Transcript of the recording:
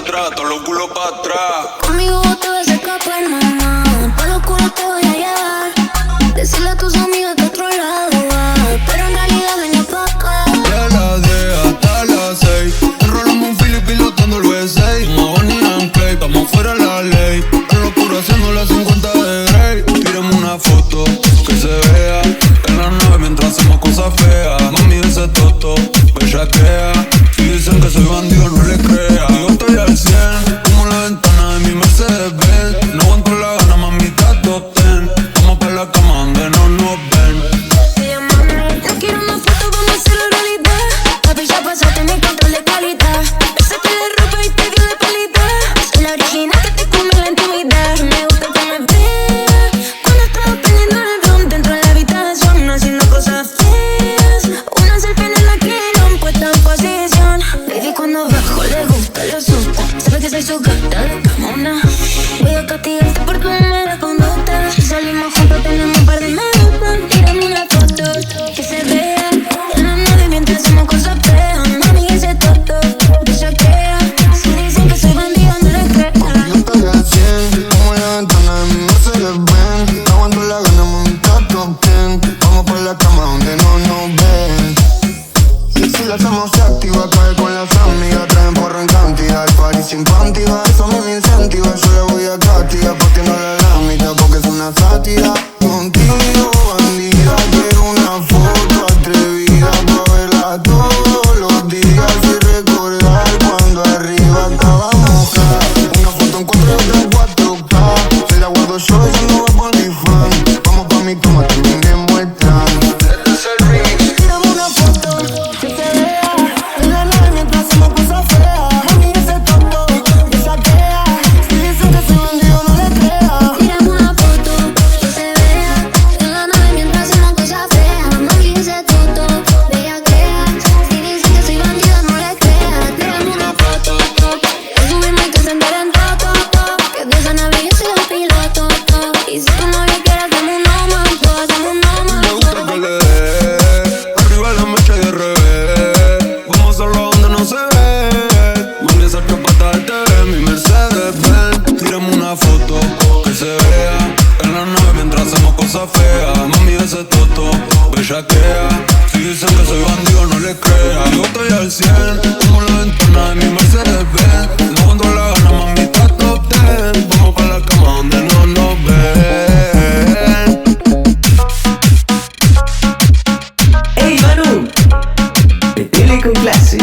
atrás, todos los culos pa' atrás. Conmigo te vas a escapar, mamá. Pa' lo oscuro te voy a llevar. Decirle a tus amigas que otro lado va, pero en realidad venga pa' acá. De las 10 hasta las 6 enrolamos un fili pilotando el V6. Como Bonnie and Clyde, estamos fuera de la ley. En lo oscuro haciendo las 50 de Grey. Tiremos una foto que se vea en la nave mientras hacemos cosas feas. Mami, ese toto, bellaquea. Si dicen que soy bandido, no le crea. Yo estoy al 100, como la ventana de mi Mercedes-Benz. No aguanto la gana, mamita, top 10. Vamos pa' la cama donde no nos ven. No quiero una foto, vamos a hacerlo realidad. Papi, ya pasaste mi control de calidad. Pésate de ropa y te dio de calidad. Soy la original que te come la intimidad. Me gusta que me veas cuando estamos prendiendo el ron dentro de la habitación, haciendo cosas feas. Una selfie en el aquilón, puesta en posición. Baby, cuando bajo le gusta, le asusta. Sabe que soy su gata de camona. Voy a castigarte por tu mala conducta. Salimos juntos, tenemos un par de minutos. Tírame una foto que se vea en la nave mientras hacemos cosas feas. Mami, ese toto, bellaquea. Si dicen que soy bandido, no le creas. Yo estoy al 100, como la ventana de mi Mercedes-Benz. No aguanto la gana, mamita, top 10. Vamos por la cama donde no nos ven. Y si la hacemos se activa, cae con las amigas. Traen porro en cantidad, el party sin pantiga. Eso a mí me incentiva, yo le voy a castigar. Partiéndole la mitad porque es una sátira. Contigo, bandida, quiero una foto atrevida pa' verla todos los días y recordar cuando arriba estaba mojada. Una foto en 4 y otra en 4K. Se la guardo yo y no va por mi fan. Vamos pa' mi cama, terminemos el plan. Este es el remix. Tírame una foto que se vea en la nave mientras hacemos cosas feas. Mami, ese tonto me saquea. Si dicen que soy bandido, no le crea. Tírame una foto que se vea en la nave mientras hacemos cosas feas. Mami, ese toto, bellaquea. Si dicen que soy bandido, no le creas. Tírame una foto que subirme hay que encender en toto. Que de esa nave yo soy el piloto. Y si tu novio quiere, hacemos un momento, hacemos un Me gusta que momento. le dé arriba la mecha y al revés. Vamos a hacerlo donde no se ve. Mami, esa chapata de TV, mi Mercedes-Benz. Tiramos una foto que se vea en la nave mientras hacemos cosas feas. Mami, ese toto, bellaquea. Si dicen que soy bandido, no le crea. Yo estoy al 100, como la ventana de mi Mercedes-Benz. No aguanto la gana, mamita, top 10. Vamos pa' la cama donde no nos ven. ¡Ey, Manu! Metele con clase.